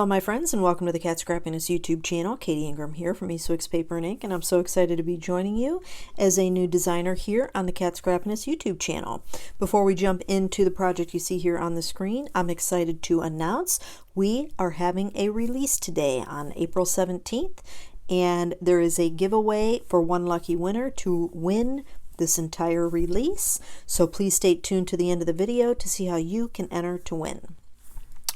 Hello my friends, and welcome to the Cat Scrappiness YouTube channel. Katie Ingram here from Eastwick's Paper and Ink, and I'm so excited to be joining you as a new designer here on the Cat Scrappiness YouTube channel. Before we jump into the project you see here on the screen, I'm excited to announce we are having a release today on April 17th, and there is a giveaway for one lucky winner to win this entire release. So please stay tuned to the end of the video to see how you can enter to win.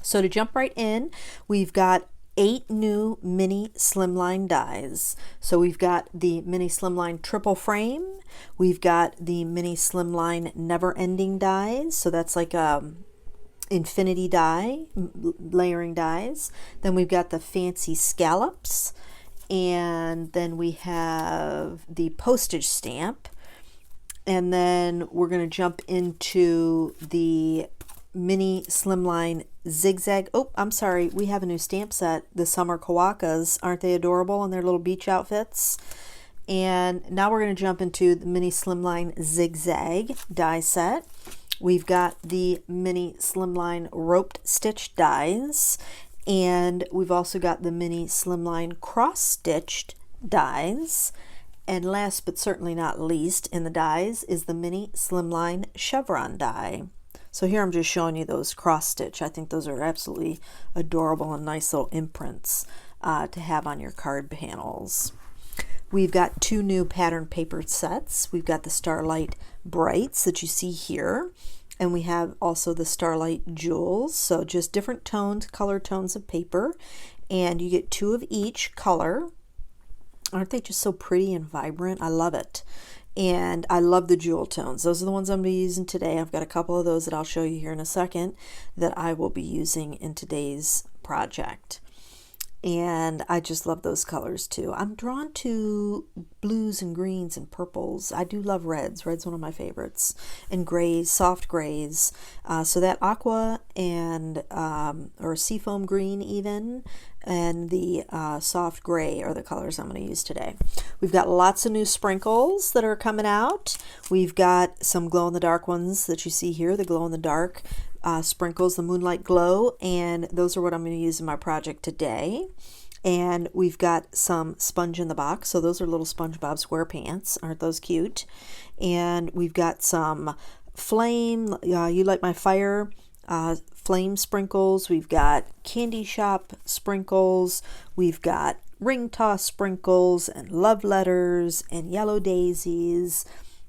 So to jump right in, we've got 8 new mini Slimline dies. So we've got the mini Slimline triple frame, we've got the mini Slimline never ending dies, so that's like infinity die, layering dies. Then we've got the fancy scallops, and then we have the postage stamp, and then we're going to jump into the mini Slimline zigzag. Oh, I'm sorry, we have a new stamp set, the summer kawakas. Aren't they adorable in their little beach outfits? And now we're going to jump into the mini Slimline zigzag die set. We've got the mini Slimline roped stitch dies, and we've also got the mini Slimline cross stitched dies. And last but certainly not least in the dies is the mini Slimline chevron die. So here I'm just showing you those cross stitch. I think those are absolutely adorable and nice little imprints to have on your card panels. We've got 2 new pattern paper sets. We've got the Starlight Brights that you see here, and we have also the Starlight Jewels. So just different tones, color tones of paper, and you get 2 of each color. Aren't they just so pretty and vibrant? I love it. And I love the jewel tones. Those are the ones I'm going to be using today. I've got a couple of those that I'll show you here in a second that I will be using in today's project. And I just love those colors too. I'm drawn to blues and greens and purples. I do love reds. Red's one of my favorites. And grays, soft grays. So that aqua and or seafoam green even, and the soft gray are the colors I'm going to use today. We've got lots of new sprinkles that are coming out. We've got some glow-in-the-dark ones that you see here, the glow-in-the-dark sprinkles, the moonlight glow, and those are what I'm going to use in my project today. And we've got some sponge in the box, so those are little SpongeBob SquarePants. Aren't those cute? And we've got some flame, you light my fire, flame sprinkles. We've got candy shop sprinkles. We've got ring toss sprinkles and love letters and yellow daisies,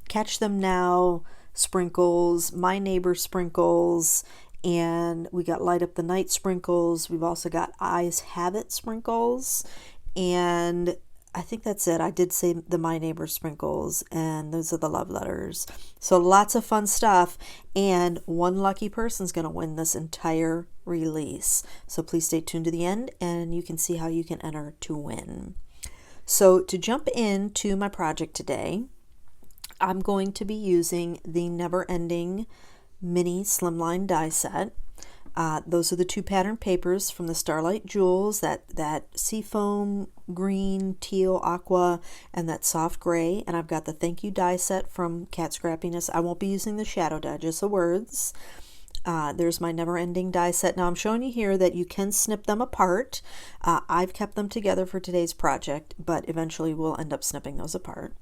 catch them now sprinkles, my neighbor sprinkles, and we got light up the night sprinkles. We've also got eyes have it sprinkles, and I think that's it. I did say the my neighbor sprinkles, and those are the love letters. So lots of fun stuff, and one lucky person's going to win this entire release. So please stay tuned to the end and you can see how you can enter to win. So to jump into my project today, I'm going to be using the Never Ending mini Slimline die set. Those are the 2 pattern papers from the Starlight Jewels, that seafoam green, teal, aqua, and that soft gray. And I've got the Thank You die set from Cat Scrappiness. I won't be using the shadow die, just the words. There's my Never Ending die set. Now I'm showing you here that you can snip them apart. I've kept them together for today's project, but eventually we'll end up snipping those apart.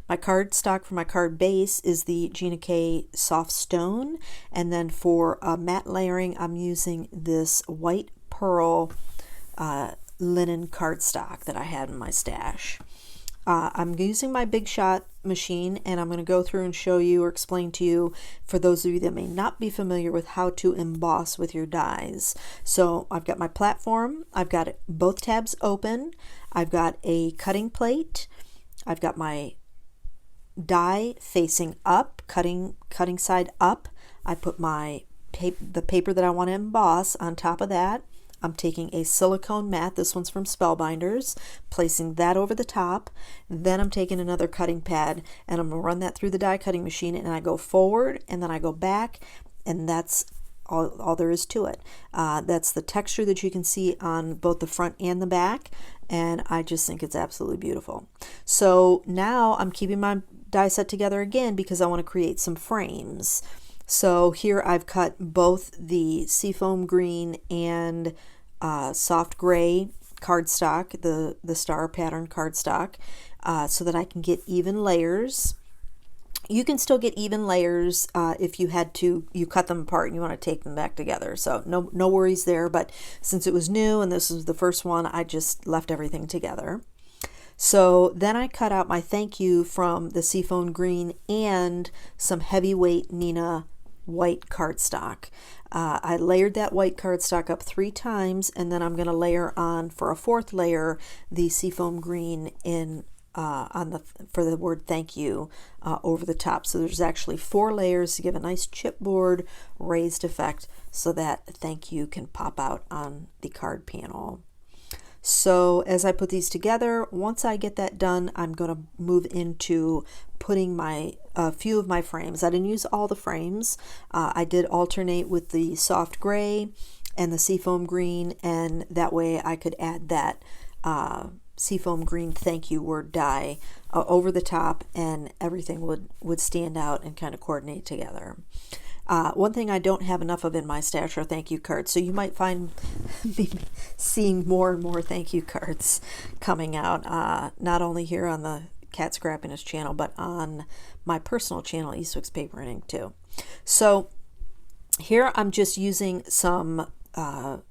My cardstock for my card base is the Gina Soft Stone, and then for matte layering I'm using this white pearl linen cardstock that I had in my stash. I'm using my Big Shot machine, and I'm going to go through and show you or explain to you, for those of you that may not be familiar with how to emboss with your dies. So I've got my platform, I've got both tabs open, I've got a cutting plate, I've got my die facing up, cutting side up. I put the paper that I want to emboss on top of that. I'm taking a silicone mat, this one's from Spellbinders, placing that over the top. Then I'm taking another cutting pad and I'm going to run that through the die cutting machine, and I go forward and then I go back, and that's all there is to it. That's the texture that you can see on both the front and the back, and I just think it's absolutely beautiful. So now I'm keeping my die set together again because I want to create some frames. So here I've cut both the seafoam green and soft gray cardstock, the star pattern cardstock, so that I can get even layers. You can still get even layers if you cut them apart and you want to take them back together. So no worries there, but since it was new and this was the first one, I just left everything together. So then I cut out my thank you from the Seafoam Green and some heavyweight Nina white cardstock. I layered that white cardstock up 3 times, and then I'm going to layer on for a 4th layer the Seafoam Green in for the word thank you over the top. So there's actually 4 layers to give a nice chipboard raised effect so that thank you can pop out on the card panel. So as I put these together, once I get that done, I'm going to move into putting a few of my frames. I didn't use all the frames. I did alternate with the soft gray and the Seafoam Green, and that way I could add that Seafoam Green thank you word die over the top, and everything would stand out and kind of coordinate together. One thing I don't have enough of in my stash are thank you cards, so you might find me seeing more and more thank you cards coming out, not only here on the Cat Scrappiness channel, but on my personal channel, Eastwick's Paper and Ink too. So here I'm just using some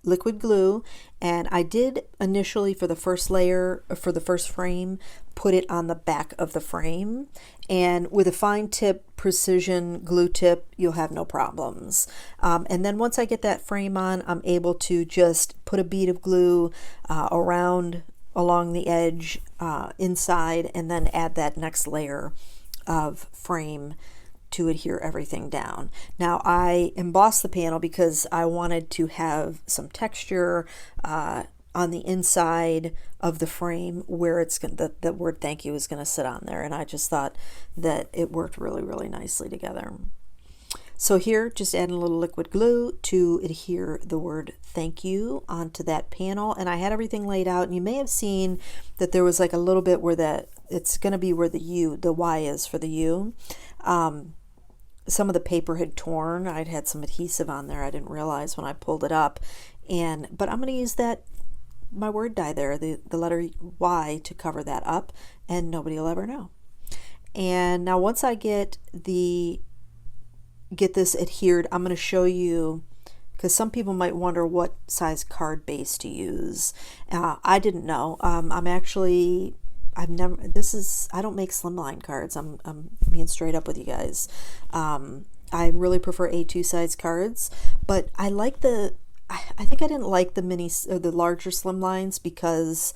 liquid glue, and I did initially for the first layer, for the first frame, put it on the back of the frame, and with a fine tip precision glue tip you'll have no problems. And then once I get that frame on, I'm able to just put a bead of glue along the edge inside, and then add that next layer of frame to adhere everything down. Now I embossed the panel because I wanted to have some texture on the inside of the frame where the word thank you is going to sit on there, and I just thought that it worked really nicely together. So here, just adding a little liquid glue to adhere the word thank you onto that panel, and I had everything laid out, and you may have seen that there was like a little bit where it's going to be where the Y is for the U. Some of the paper had torn. I'd had some adhesive on there. I didn't realize when I pulled it up, but I'm going to use my word die there, the letter Y, to cover that up, and nobody will ever know. And now once I get this adhered, I'm going to show you, because some people might wonder what size card base to use. I didn't know. I don't make Slimline cards. I'm being straight up with you guys. I really prefer A2 size cards, but I think I didn't like the larger Slimlines because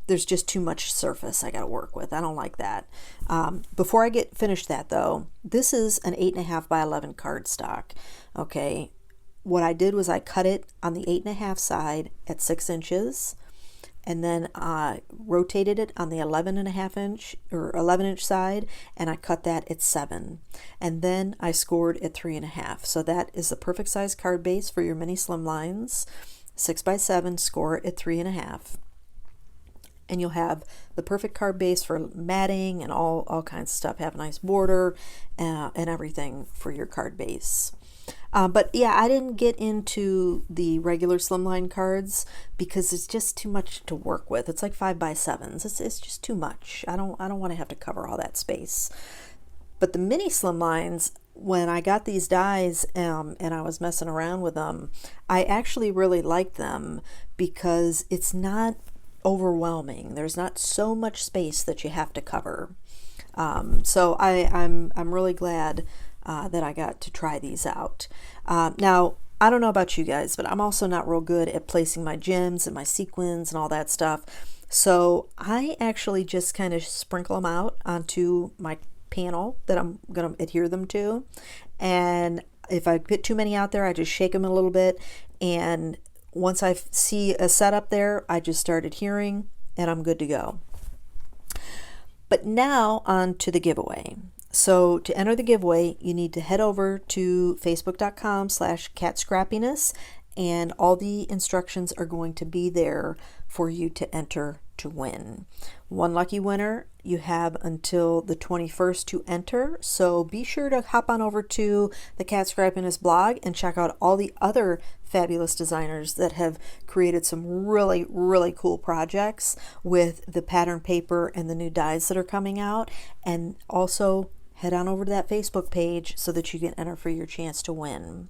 there's just too much surface I got to work with. I don't like that. Before I get finished that though, this is an 8.5 by 11 cardstock. Okay. What I did was I cut it on the 8.5 side at 6 inches, and then I rotated it on the 11.5 inch or 11 inch side, and I cut that at 7, and then I scored at 3.5. So that is the perfect size card base for your mini Slimlines. 6 by 7, score at 3.5, and you'll have the perfect card base for matting and all kinds of stuff. Have a nice border and everything for your card base. But yeah, I didn't get into the regular Slimline cards because it's just too much to work with. It's like 5 by 7s. It's just too much. I don't want to have to cover all that space. But the mini Slimlines, when I got these dies and I was messing around with them, I actually really liked them because it's not overwhelming. There's not so much space that you have to cover. So I'm really glad that I got to try these out. Now, I don't know about you guys, but I'm also not real good at placing my gems and my sequins and all that stuff. So I actually just kind of sprinkle them out onto my panel that I'm going to adhere them to. And if I put too many out there, I just shake them a little bit. And once I see a setup there, I just start adhering and I'm good to go. But now on to the giveaway. So to enter the giveaway, you need to head over to facebook.com/catscrappiness, and all the instructions are going to be there for you to enter to win. One lucky winner. You have until the 21st to enter, so be sure to hop on over to the Cat Scrappiness blog and check out all the other fabulous designers that have created some really cool projects with the pattern paper and the new dies that are coming out. And also head on over to that Facebook page so that you can enter for your chance to win.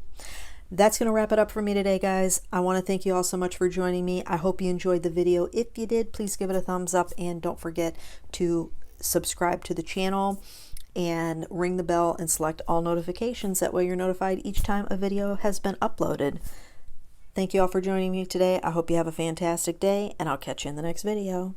That's going to wrap it up for me today, guys. I want to thank you all so much for joining me. I hope you enjoyed the video. If you did, please give it a thumbs up and don't forget to subscribe to the channel and ring the bell and select all notifications. That way you're notified each time a video has been uploaded. Thank you all for joining me today. I hope you have a fantastic day, and I'll catch you in the next video.